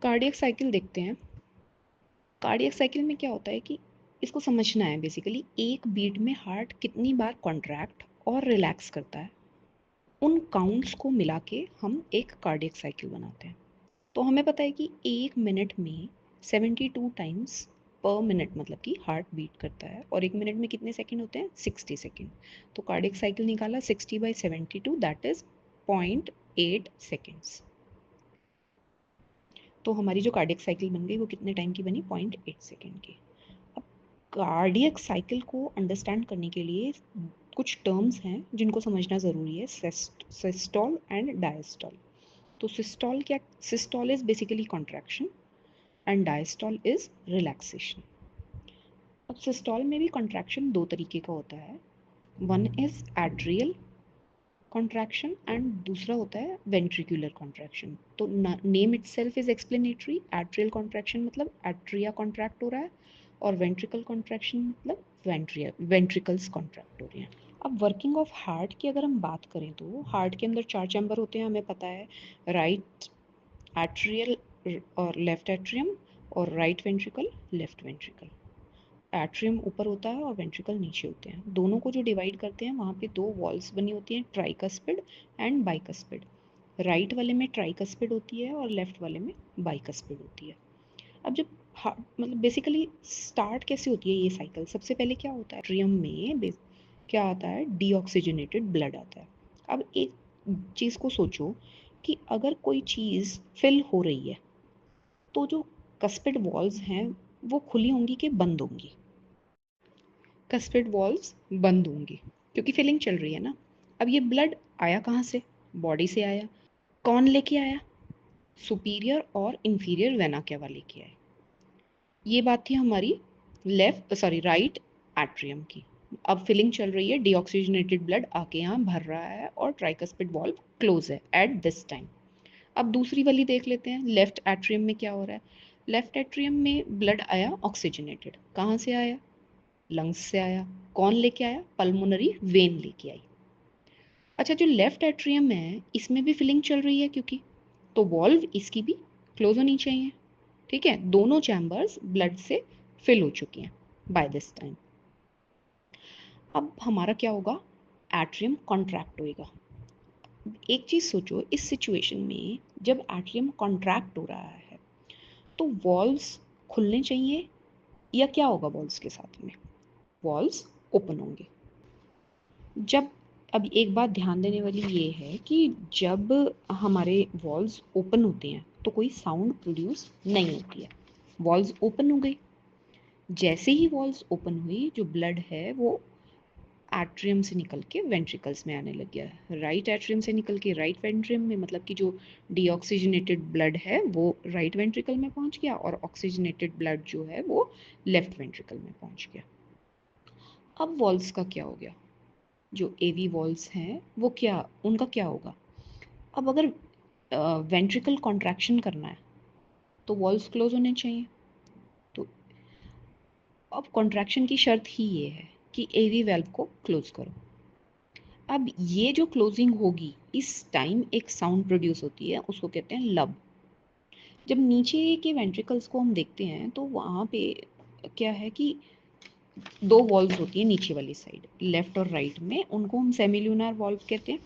Cardiac cycle देखते हैं। Cardiac cycle में क्या होता है कि इसको समझना है बेसिकली, एक बीट में हार्ट कितनी बार कॉन्ट्रैक्ट और रिलैक्स करता है, उन काउंट्स को मिला के हम एक कार्डियक साइकिल बनाते हैं। तो हमें पता है कि 1 मिनट में 72 टाइम्स पर मिनट मतलब कि हार्ट बीट करता है, और 1 मिनट में कितने सेकंड होते हैं? 60 सेकंड। तो कार्डियक साइकिल निकाला 60/72, दैट इज 0.8 सेकेंड्स। तो हमारी जो कार्डियक साइकिल बन गई वो कितने टाइम की बनी? 0.8 सेकेंड की। अब कार्डियक साइकिल को अंडरस्टैंड करने के लिए कुछ टर्म्स हैं जिनको समझना ज़रूरी है, सिस्टोल एंड डायस्टोल। तो सिस्टोल क्या? Systole is basically contraction and diastole is relaxation. अब सिस्टोल में भी कॉन्ट्रैक्शन दो तरीके का होता है, one is atrial contraction and दूसरा होता है वेंट्रिकुलर कॉन्ट्रैक्शन। तो name itself is explanatory. Atrial contraction मतलब एट्रिया कॉन्ट्रैक्ट हो रहा है, और वेंट्रिकल कॉन्ट्रैक्शन मतलब वेंट्रिकल्स कॉन्ट्रैक्ट हो रही हैं। अब वर्किंग ऑफ हार्ट की अगर हम बात करें तो हार्ट के अंदर 4 चैम्बर होते हैं, हमें पता है। राइट एट्रियल और लेफ्ट एट्रियम, और right ventricle, left ventricle. Atrium ऊपर होता है और वेंट्रिकल नीचे होते हैं। दोनों को जो डिवाइड करते हैं वहाँ पे 2 वॉल्स बनी होती हैं, ट्राइकस्पिड एंड बाइकस्पिड। राइट वाले में ट्राइकस्पिड होती है और लेफ्ट वाले में बाइकस्पिड होती है। अब जब मतलब बेसिकली स्टार्ट कैसे होती है ये साइकिल? सबसे पहले क्या होता है, एट्रियम में क्या आता है? डीऑक्सीजनेटेड ब्लड आता है। अब एक चीज़ को सोचो कि अगर कोई चीज़ फिल हो रही है तो जो कस्पिड वॉल्स हैं वो खुली होंगी कि बंद होंगी? कस्पिड वॉल्व्स बंद होंगी क्योंकि फिलिंग चल रही है ना। अब ये ब्लड आया कहाँ से? बॉडी से आया। कौन लेके आया? सुपीरियर और इंफीरियर वेना केवा लेके आए। ये बात थी हमारी राइट एट्रियम की। अब फिलिंग चल रही है, डीऑक्सीजनेटेड ब्लड आके यहाँ भर रहा है और ट्राइकस्पिड वॉल्व क्लोज है एट दिस टाइम। अब दूसरी वाली देख लेते हैं, लेफ्ट एट्रियम में क्या हो रहा है। लेफ्ट एट्रियम में ब्लड आया ऑक्सीजनेटेड, कहाँ से आया? लंग्स से आया। कौन लेके आया? पल्मोनरी वेन लेके आई। अच्छा, जो लेफ्ट एट्रियम है इसमें भी फिलिंग चल रही है क्योंकि, तो वॉल्व इसकी भी क्लोज होनी चाहिए। ठीक है, दोनों चैम्बर्स ब्लड से फिल हो चुकी हैं बाय दिस टाइम। अब हमारा क्या होगा? एट्रियम कॉन्ट्रैक्ट होएगा। एक चीज सोचो, इस सिचुएशन में जब एट्रियम कॉन्ट्रैक्ट हो रहा है तो वॉल्व्स खुलने चाहिए, या क्या होगा वॉल्व्स के साथ में? वॉल्व्स ओपन होंगे। जब, अब एक बात ध्यान देने वाली ये है कि जब हमारे वॉल्व्स ओपन होते हैं तो कोई साउंड प्रोड्यूस नहीं होती है। वॉल्व्स ओपन हो गई, जैसे ही वॉल्व्स ओपन हुई जो ब्लड है वो एट्रियम से निकल के वेंट्रिकल्स में आने लग गया। राइट एट्रियम से निकल के राइट वेंट्रियम में, मतलब कि जो डीऑक्सीजनेटेड ब्लड है वो राइट वेंट्रिकल में पहुंच गया, और ऑक्सीजनेटेड ब्लड जो है वो लेफ्ट वेंट्रिकल में पहुंच गया। अब वॉल्व्स का क्या हो गया? जो एवी वॉल्व्स हैं वो क्या, उनका क्या होगा? अब अगर वेंट्रिकल कॉन्ट्रैक्शन करना है तो वॉल्व्स क्लोज होने चाहिए। तो अब कॉन्ट्रैक्शन की शर्त ही ये है कि एवी वेल्व को क्लोज करो। अब ये जो क्लोजिंग होगी इस टाइम एक साउंड प्रोड्यूस होती है, उसको कहते हैं लब। जब नीचे के वेंट्रिकल्स को हम देखते हैं तो वहाँ पे क्या है कि 2 वॉल्व्स होती हैं नीचे वाली साइड, लेफ्ट और राइट में, उनको हम सेमिल्यूनर वॉल्व कहते हैं।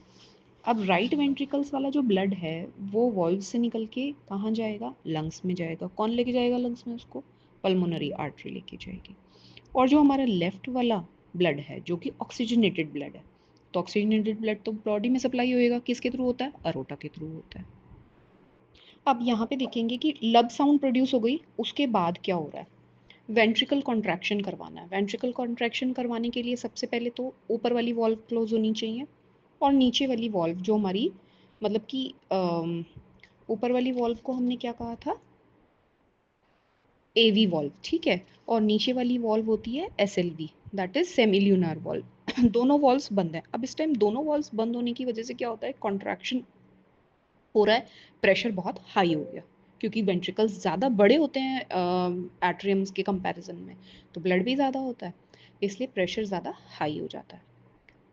अब राइट वेंट्रिकल्स वाला जो ब्लड है वो वॉल्व से निकल के कहाँ जाएगा? लंग्स में जाएगा। कौन लेके जाएगा लंग्स में उसको? पल्मोनरी आर्टरी लेके जाएगी। और जो हमारा लेफ्ट वाला ब्लड है जो कि ऑक्सीजनेटेड ब्लड है, तो ऑक्सीजनेटेड ब्लड तो बॉडी में सप्लाई होएगा, किसके थ्रू होता है? अरोटा के थ्रू होता है। अब यहाँ पे देखेंगे कि लब साउंड प्रोड्यूस हो गई, उसके बाद क्या हो रहा है? वेंट्रिकल कॉन्ट्रैक्शन करवाना है। वेंट्रिकल कॉन्ट्रैक्शन करवाने के लिए सबसे पहले तो ऊपर वाली वॉल्व क्लोज होनी चाहिए, और नीचे वाली वॉल्व जो हमारी, मतलब कि ऊपर वाली वॉल्व को हमने क्या कहा था? एवी वॉल्व, ठीक है। और नीचे वाली वॉल्व होती है SLV, that is semilunar valve. दोनों वॉल्व्स बंद है। अब इस टाइम दोनों वॉल्व्स बंद होने की वजह से क्या होता है? कॉन्ट्रैक्शन हो रहा है, प्रेशर बहुत हाई हो गया, क्योंकि वेंट्रिकल्स ज़्यादा बड़े होते हैं एट्रियम्स के कंपैरिजन में, तो ब्लड भी ज़्यादा होता है, इसलिए प्रेशर ज़्यादा हाई हो जाता है।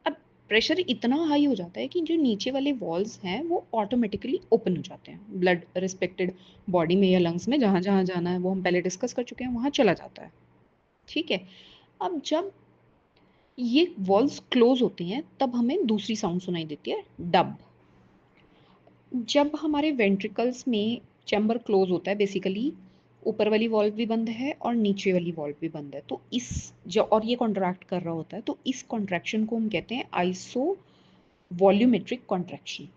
अब प्रेशर इतना हाई हो जाता है कि जो नीचे वाले वॉल्स हैं वो ऑटोमेटिकली ओपन हो जाते हैं, ब्लड रिस्पेक्टेड बॉडी में या लंग्स में जहाँ जहाँ जाना है वो हम पहले डिस्कस कर चुके हैं, वहाँ चला जाता है। ठीक है, अब जब ये वॉल्स क्लोज होती हैं तब हमें दूसरी साउंड सुनाई देती है, डब। जब हमारे वेंट्रिकल्स में चैम्बर क्लोज होता है, बेसिकली ऊपर वाली वॉल्व भी बंद है और नीचे वाली वॉल्व भी बंद है, तो इस जो और ये कॉन्ट्रैक्ट कर रहा होता है, तो इस कॉन्ट्रैक्शन को हम कहते हैं आइसो वॉल्यूमेट्रिक कॉन्ट्रैक्शन।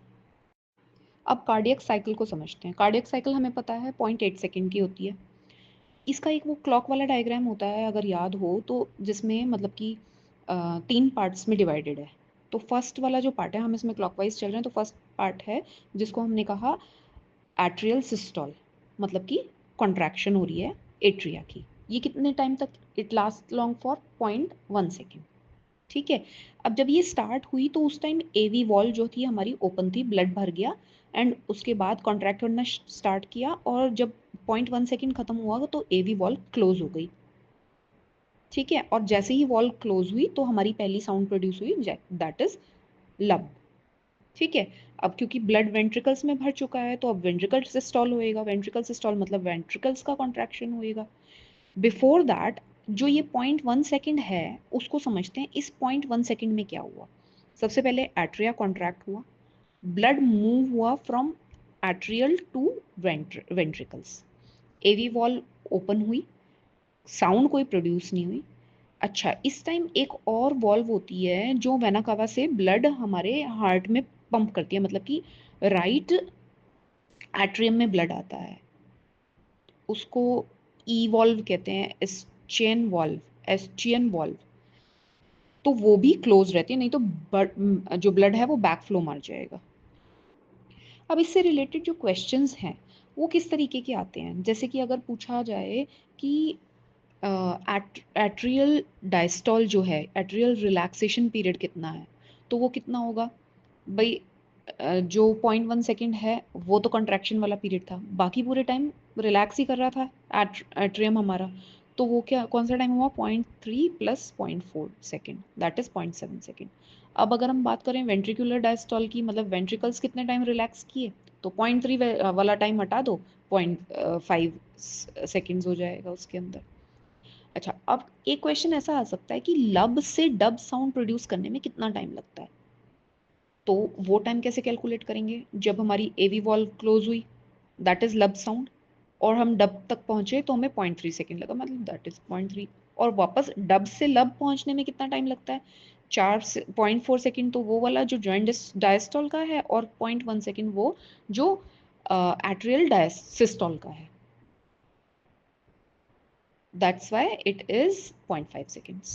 अब कार्डियक साइकिल को समझते हैं। कार्डियक साइकिल हमें पता है 0.8 सेकेंड की होती है। इसका एक वो क्लॉक वाला डायग्राम होता है अगर याद हो तो, जिसमें मतलब कि 3 पार्ट्स में डिवाइडेड है। तो फर्स्ट वाला जो पार्ट है, हम इसमें क्लॉकवाइज चल रहे हैं, तो फर्स्ट पार्ट है जिसको हमने कहा एट्रियल सिस्टोल, मतलब कि कॉन्ट्रैक्शन हो रही है एट्रिया की। ये कितने टाइम तक? It last long for 0.1 second. ठीक है, अब जब ये स्टार्ट हुई तो उस टाइम एवी वॉल जो थी हमारी ओपन थी, ब्लड भर गया एंड उसके बाद कॉन्ट्रैक्ट करना स्टार्ट किया, और जब 0.1 सेकेंड खत्म हुआ तो एवी वॉल क्लोज हो गई। ठीक है, और जैसे ही वॉल क्लोज हुई तो हमारी पहली साउंड प्रोड्यूस हुई, दैट इज लब। ठीक है, अब क्योंकि ब्लड वेंट्रिकल्स में भर चुका है तो अब वेंट्रिकल सिस्टोल होएगा। वेंट्रिकल सिस्टोल मतलब वेंट्रिकल्स का कॉन्ट्रैक्शन होएगा। बिफोर दैट जो ये 0.1 सेकेंड है उसको समझते हैं, इस 0.1 सेकेंड में क्या हुआ। सबसे पहले एट्रिया कॉन्ट्रैक्ट हुआ, ब्लड मूव हुआ from atrial to ventricles, AV wall open हुई, साउंड कोई प्रोड्यूस नहीं हुई। अच्छा, इस टाइम एक और वॉल्व होती है जो वेना कावा से ब्लड हमारे हार्ट में पंप करती है, मतलब कि राइट एट्रियम में ब्लड आता है, उसको ई वॉल्व कहते हैं, एस्चियन वॉल्व। तो वो भी क्लोज रहती है, नहीं तो जो ब्लड है वो बैक फ्लो मार जाएगा। अब इससे रिलेटेड जो क्वेश्चंस हैं वो किस तरीके के आते हैं, जैसे कि अगर पूछा जाए कि एट्रियल डायस्टॉल जो है, एट्रियल रिलैक्सेशन पीरियड कितना है, तो वो कितना होगा भाई? जो 0.1 सेकेंड है वो तो कॉन्ट्रैक्शन वाला पीरियड था, बाकी पूरे टाइम रिलैक्स ही कर रहा था एट्रियम हमारा, तो वो क्या कौन सा टाइम हुआ? 0.3 plus 0.4 second, that is 0.7 second. अब अगर हम बात करें वेंट्रिकुलर डायस्टॉल की, मतलब वेंट्रिकल्स कितने टाइम रिलैक्स किए, तो 0.3 वाला टाइम हटा दो, 0.5 सेकेंड्स हो जाएगा उसके अंदर। अच्छा, अब एक क्वेश्चन ऐसा आ सकता है कि लब से डब साउंड प्रोड्यूस करने में कितना टाइम लगता है, तो वो टाइम कैसे कैलकुलेट करेंगे? जब हमारी एवी वॉल्व क्लोज हुई, दैट इज लब साउंड, और हम डब तक पहुंचे तो हमें 0.3 सेकेंड लगा, मतलब दैट इज 0.3। और वापस डब से लब पहुंचने में कितना टाइम लगता है? 0.4 सेकेंड तो वो वाला जो जॉइंट डायस्टोल का है, और 0.1 सेकेंड वो जो एट्रियल डायसिस्टोल का है। That's why it is 0.5 seconds.